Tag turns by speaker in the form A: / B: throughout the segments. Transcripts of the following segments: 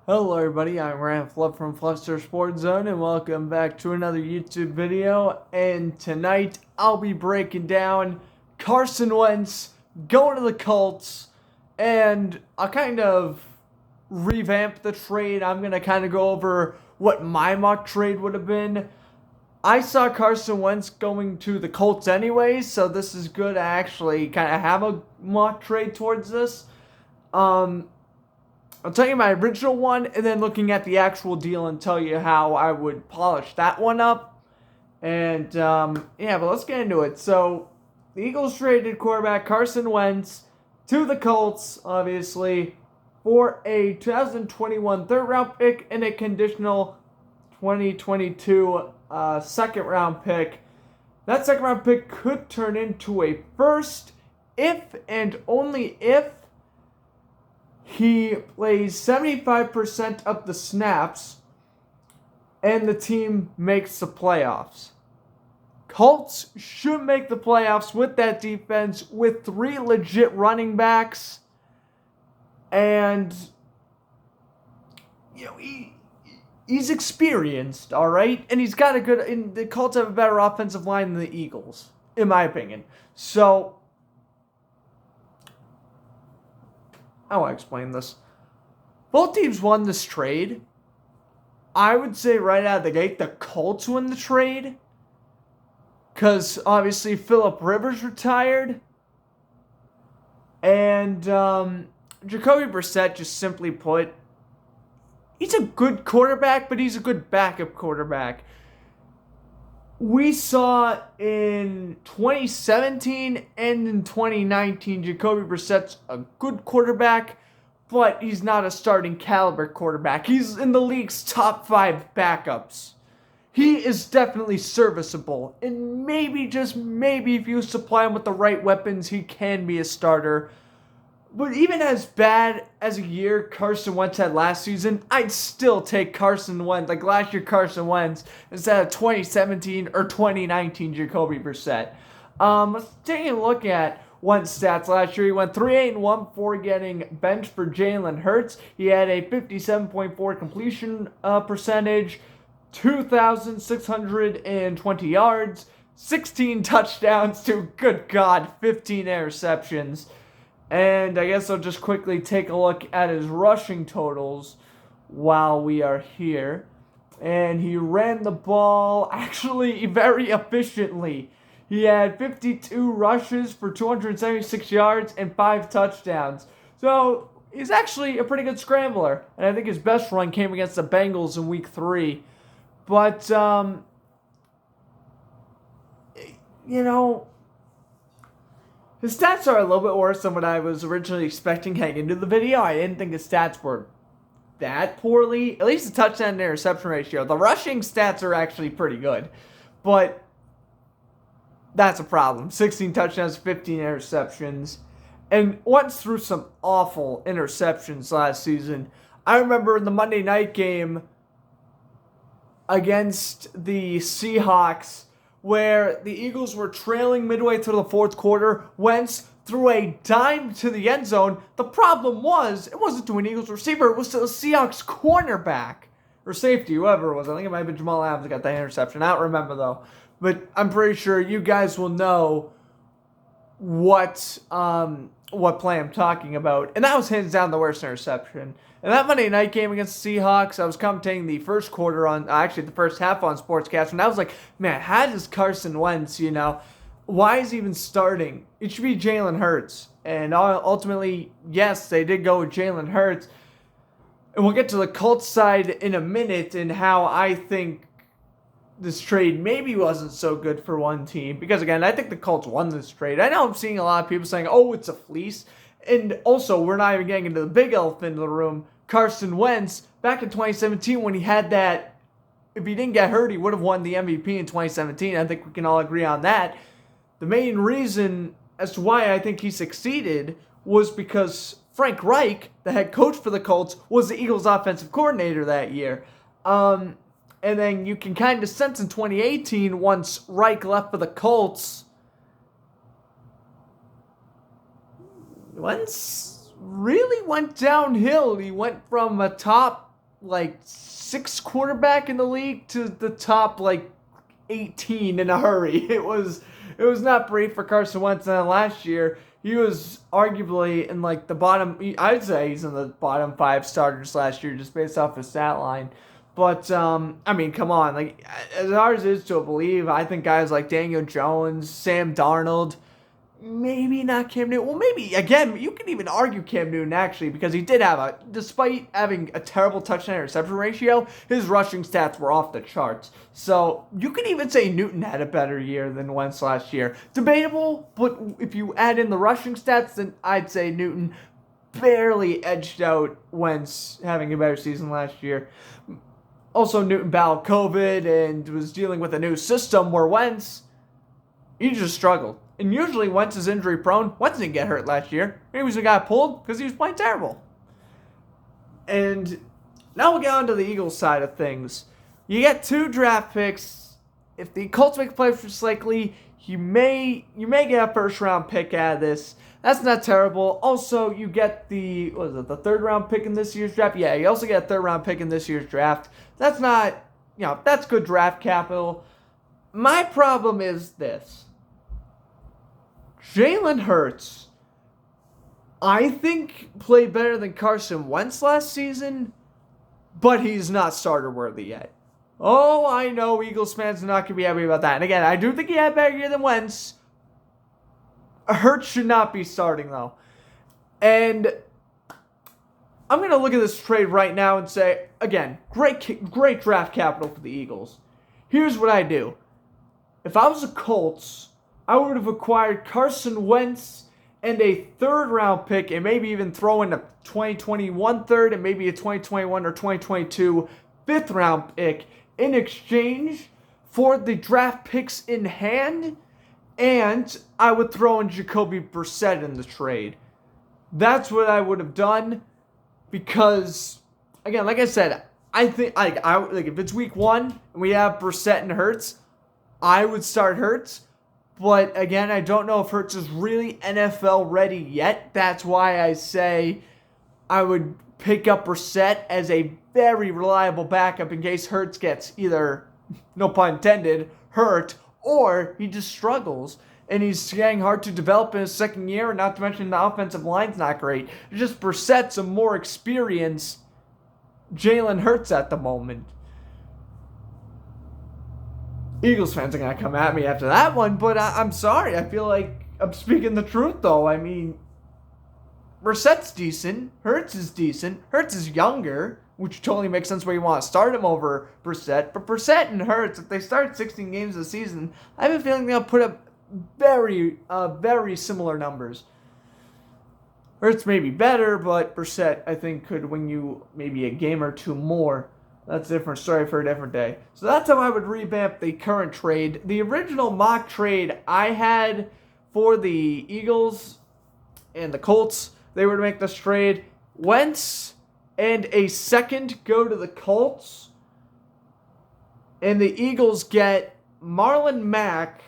A: Hello everybody, I'm Ryan Fluff from Fluffster Sports Zone and welcome back to another YouTube video. And tonight I'll be breaking down Carson Wentz going to the Colts, and I'll kind of revamp the trade. I'm going to kind of go over what my mock trade would have been. I saw Carson Wentz going to the Colts anyways, so this is good to actually kind of have a mock trade towards this. I'll tell you my original one, and then looking at the actual deal and tell you how I would polish that one up. And, yeah, but let's get into it. So, the Eagles traded quarterback Carson Wentz to the Colts, obviously, for a 2021 third-round pick and a conditional 2022 second-round pick. That second-round pick could turn into a first if and only if he plays 75% of the snaps and the team makes the playoffs. Colts should make the playoffs with that defense with 3 legit running backs. And, you know, he's experienced, all right? And he's got a good... And the Colts have a better offensive line than the Eagles, in my opinion. So, I want to explain this. Both teams won this trade. I would say right out of the gate, the Colts win the trade. Because obviously Phillip Rivers retired. And Jacoby Brissett, just simply put, he's a good quarterback, but he's a good backup quarterback. We saw in 2017 and in 2019, Jacoby Brissett's a good quarterback, but he's not a starting caliber quarterback. He's in the league's top 5 backups. He is definitely serviceable, and maybe, just maybe, if you supply him with the right weapons, he can be a starter. But even as bad as a year Carson Wentz had last season, I'd still take Carson Wentz, like last year Carson Wentz, instead of 2017 or 2019 Jacoby Brissett. Let's take a look at Wentz stats last year. He went 3-8-1 before getting benched for Jalen Hurts. He had a 57.4 completion percentage, 2,620 yards, 16 touchdowns to, good God, 15 interceptions. And I guess I'll just quickly take a look at his rushing totals while we are here. And he ran the ball actually very efficiently. He had 52 rushes for 276 yards and 5 touchdowns. So he's actually a pretty good scrambler. And I think his best run came against the Bengals in week 3. But, you know, his stats are a little bit worse than what I was originally expecting heading into the video. I didn't think his stats were that poorly. At least the touchdown and interception ratio. The rushing stats are actually pretty good. But that's a problem. 16 touchdowns, 15 interceptions. And Wentz threw some awful interceptions last season. I remember in the Monday night game against the Seahawks, where the Eagles were trailing midway through the fourth quarter, Wentz threw a dime to the end zone. The problem was, it wasn't to an Eagles receiver, it was to the Seahawks cornerback, or safety, whoever it was. I think it might have been Jamal Adams that got that interception. I don't remember, though. But I'm pretty sure you guys will know what play I'm talking about. And that was hands down the worst interception. And that Monday night game against the Seahawks, I was commentating the first quarter on, actually the first half on Sportscast, and I was like, man, how does Carson Wentz, why is he even starting? It should be Jalen Hurts. And ultimately, yes, they did go with Jalen Hurts. And we'll get to the Colts side in a minute and how I think this trade maybe wasn't so good for one team. Because, again, I think the Colts won this trade. I know I'm seeing a lot of people saying, oh, it's a fleece. And also, we're not even getting into the big elephant in the room. Carson Wentz, back in 2017 when he had that, if he didn't get hurt, he would have won the MVP in 2017. I think we can all agree on that. The main reason as to why I think he succeeded was because Frank Reich, the head coach for the Colts, was the Eagles' offensive coordinator that year. And then you can kind of sense in 2018, once Reich left for the Colts, Wentz really went downhill. He went from a top like 6th quarterback in the league to the top like 18 in a hurry. It was not great for Carson Wentz. And last year, he was arguably in like the bottom. I'd say he's in the bottom 5 starters last year, just based off his stat line. But I mean, come on, like as hard as it is to believe, I think guys like Daniel Jones, Sam Darnold, maybe not Cam Newton. Well, maybe, again, you can even argue Cam Newton, actually, because he did have despite having a terrible touchdown-interception ratio, his rushing stats were off the charts. So, you can even say Newton had a better year than Wentz last year. Debatable, but if you add in the rushing stats, then I'd say Newton barely edged out Wentz having a better season last year. Also, Newton battled COVID and was dealing with a new system where Wentz, he just struggled. And usually Wentz is injury prone. Wentz didn't get hurt last year. Maybe he got pulled because he was playing terrible. And now we'll get on to the Eagles side of things. You get 2 draft picks. If the Colts make plays for Slakely, you may get a first round pick out of this. That's not terrible. Also, you get the 3rd round pick in this year's draft? Yeah, you also get a 3rd round pick in this year's draft. That's not, that's good draft capital. My problem is this. Jalen Hurts, I think, played better than Carson Wentz last season, but he's not starter worthy yet. Oh, I know Eagles fans are not going to be happy about that. And again, I do think he had a better year than Wentz. Hurts should not be starting, though. And I'm going to look at this trade right now and say, again, great draft capital for the Eagles. Here's what I do. If I was the Colts, I would have acquired Carson Wentz and a 3rd round pick and maybe even throw in a 2021 3rd and maybe a 2021 or 2022 5th round pick in exchange for the draft picks in hand, and I would throw in Jacoby Brissett in the trade. That's what I would have done because, again, like I said, I think like if it's week 1 and we have Brissett and Hurts, I would start Hurts. But again, I don't know if Hurts is really NFL ready yet. That's why I say I would pick up Brissett as a very reliable backup in case Hurts gets either, no pun intended, hurt, or he just struggles. And he's getting hard to develop in his 2nd year, and not to mention the offensive line's not great. It's just Brissett's a more experienced Jalen Hurts at the moment. Eagles fans are going to come at me after that one, but I'm sorry. I feel like I'm speaking the truth, though. I mean, Brissett's decent. Hurts is decent. Hurts is younger, which totally makes sense why you want to start him over Brissett. But Brissett and Hurts, if they start 16 games this season, I have a feeling they'll put up very similar numbers. Hurts may be better, but Brissett, I think, could win you maybe a game or 2 more. That's a different story for a different day. So that's how I would revamp the current trade. The original mock trade I had for the Eagles and the Colts, they were to make this trade. Wentz and a 2nd go to the Colts. And the Eagles get Marlon Mack,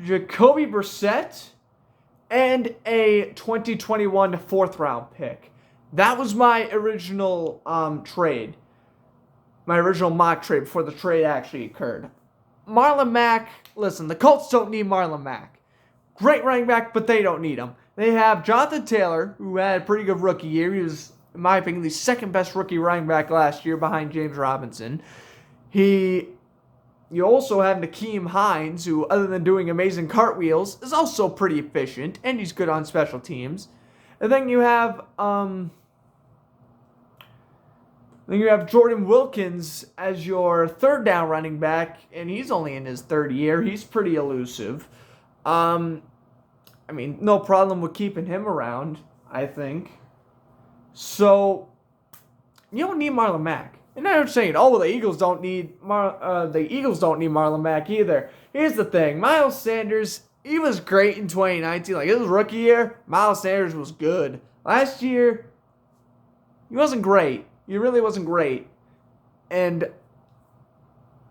A: Jacoby Brissett, and a 2021 4th round pick. That was my original trade. My original mock trade before the trade actually occurred. Marlon Mack, listen, the Colts don't need Marlon Mack. Great running back, but they don't need him. They have Jonathan Taylor, who had a pretty good rookie year. He was, in my opinion, the 2nd best rookie running back last year behind James Robinson. You also have Nakeem Hines, who, other than doing amazing cartwheels, is also pretty efficient, and he's good on special teams. And then you have Jordan Wilkins as your 3rd down running back, and he's only in his 3rd year. He's pretty elusive. I mean, no problem with keeping him around, I think. So, you don't need Marlon Mack. And I'm saying, the Eagles don't need Marlon Mack either. Here's the thing. Miles Sanders, he was great in 2019. Like, his rookie year, Miles Sanders was good. Last year, he wasn't great. He really wasn't great. And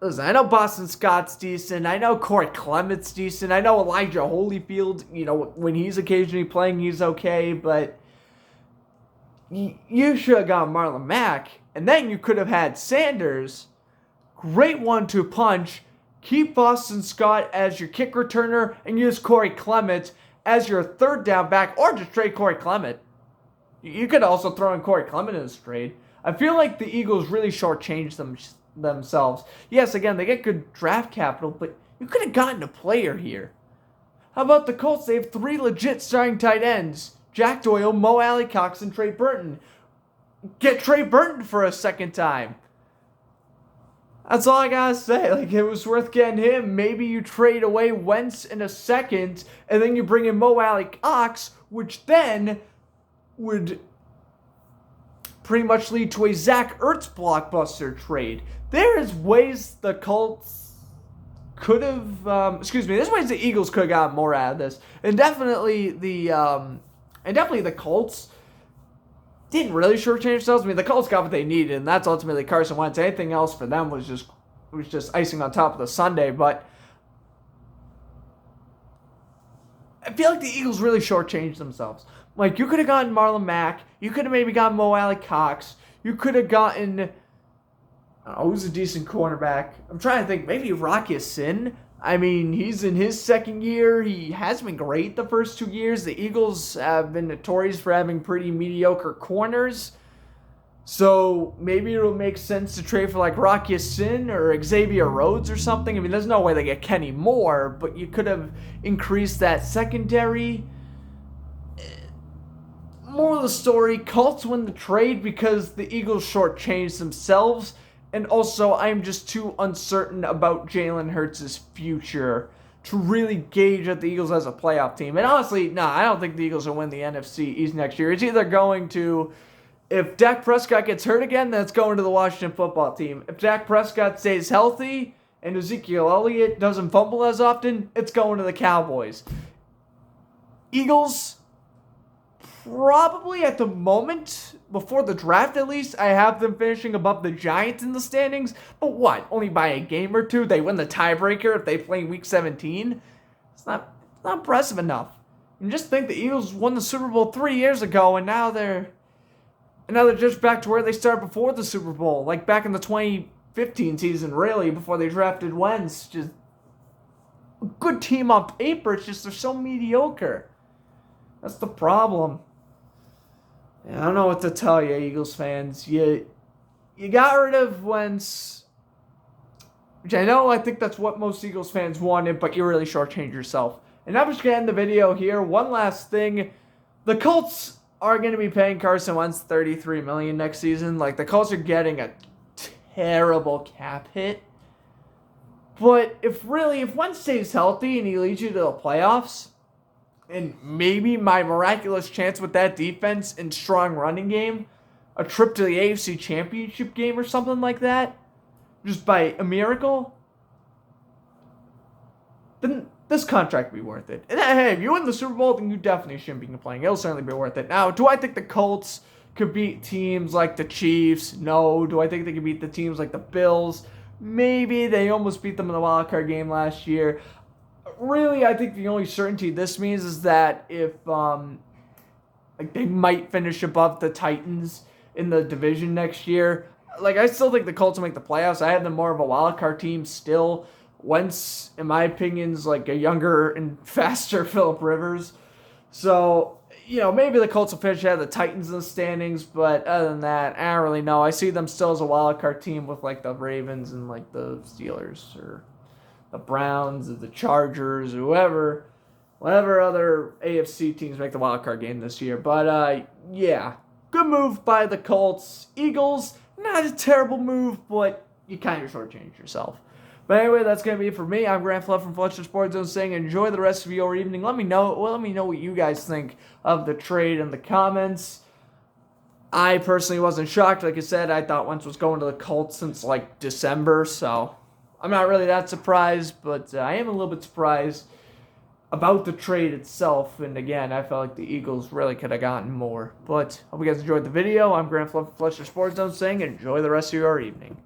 A: listen, I know Boston Scott's decent. I know Corey Clement's decent. I know Elijah Holyfield, when he's occasionally playing, he's okay. But you should have gotten Marlon Mack. And then you could have had Sanders, great 1-2 punch, keep Boston Scott as your kick returner, and use Corey Clement as your third down back, or just trade Corey Clement. You could also throw in Corey Clement in this trade. I feel like the Eagles really shortchanged themselves. Yes, again, they get good draft capital, but you could have gotten a player here. How about the Colts? They have 3 legit starting tight ends. Jack Doyle, Mo Alley-Cox, and Trey Burton. Get Trey Burton for a second time. That's all I gotta say. Like, it was worth getting him. Maybe you trade away Wentz in a second, and then you bring in Mo Alley-Cox, which then would pretty much lead to a Zach Ertz blockbuster trade. There's ways the Colts could have, there's ways the Eagles could have gotten more out of this. And definitely the Colts didn't really shortchange themselves. I mean, the Colts got what they needed, and that's ultimately Carson Wentz. Anything else for them was just icing on top of the sundae. But I feel like the Eagles really shortchanged themselves. Like, you could have gotten Marlon Mack. You could have maybe gotten Mo Alley-Cox. You could have gotten, who's a decent cornerback? I'm trying to think. Maybe Rocky Sin. I mean, he's in his second year. He hasn't been great the first 2 years. The Eagles have been notorious for having pretty mediocre corners. So maybe it'll make sense to trade for like Rocky Sin or Xavier Rhodes or something. I mean, there's no way they get Kenny Moore, but you could have increased that secondary. Moral of the story, Colts win the trade because the Eagles shortchanged themselves. And also, I'm just too uncertain about Jalen Hurts' future to really gauge at the Eagles as a playoff team. And honestly, I don't think the Eagles will win the NFC East next year. It's either going to, if Dak Prescott gets hurt again, then it's going to the Washington football team. If Dak Prescott stays healthy and Ezekiel Elliott doesn't fumble as often, it's going to the Cowboys. Eagles, probably at the moment, before the draft at least, I have them finishing above the Giants in the standings. But what? Only by a game or two? They win the tiebreaker if they play Week 17? It's not impressive enough. And just think the Eagles won the Super Bowl 3 years ago, and now they're just back to where they started before the Super Bowl. Like back in the 2015 season, really, before they drafted Wentz. Just a good team on paper. It's just they're so mediocre. That's the problem. I don't know what to tell you, Eagles fans. You got rid of Wentz, which I think that's what most Eagles fans wanted, but you really shortchanged yourself. And I'm just going to end the video here. One last thing. The Colts are going to be paying Carson Wentz $33 million next season. Like, the Colts are getting a terrible cap hit. But if Wentz stays healthy and he leads you to the playoffs, and maybe my miraculous chance with that defense and strong running game, a trip to the AFC Championship game or something like that, just by a miracle, then this contract will be worth it. And hey, if you win the Super Bowl, then you definitely shouldn't be complaining. It'll certainly be worth it. Now, do I think the Colts could beat teams like the Chiefs? No. Do I think they could beat the teams like the Bills? Maybe. They almost beat them in the wild card game last year. Really, I think the only certainty this means is that if they might finish above the Titans in the division next year. Like, I still think the Colts will make the playoffs. I have them more of a wild card team still. Wentz, in my opinion, is like a younger and faster Phillip Rivers. So, maybe the Colts will finish ahead of the Titans in the standings, but other than that, I don't really know. I see them still as a wild card team with like the Ravens and like the Steelers or the Browns or the Chargers or whatever other AFC teams make the wild card game this year. But yeah, good move by the Colts. Eagles, not a terrible move, but you kind of shortchanged yourself. But anyway, that's going to be it for me. I'm Grant Fluff from Fletcher Sports Zone saying enjoy the rest of your evening. Let me know what you guys think of the trade in the comments. I personally wasn't shocked. Like I said, I thought Wentz was going to the Colts since like December, so I'm not really that surprised, but I am a little bit surprised about the trade itself. And again, I felt like the Eagles really could have gotten more. But hope you guys enjoyed the video. I'm Grant Fluff from Fletcher Sports Zone saying enjoy the rest of your evening.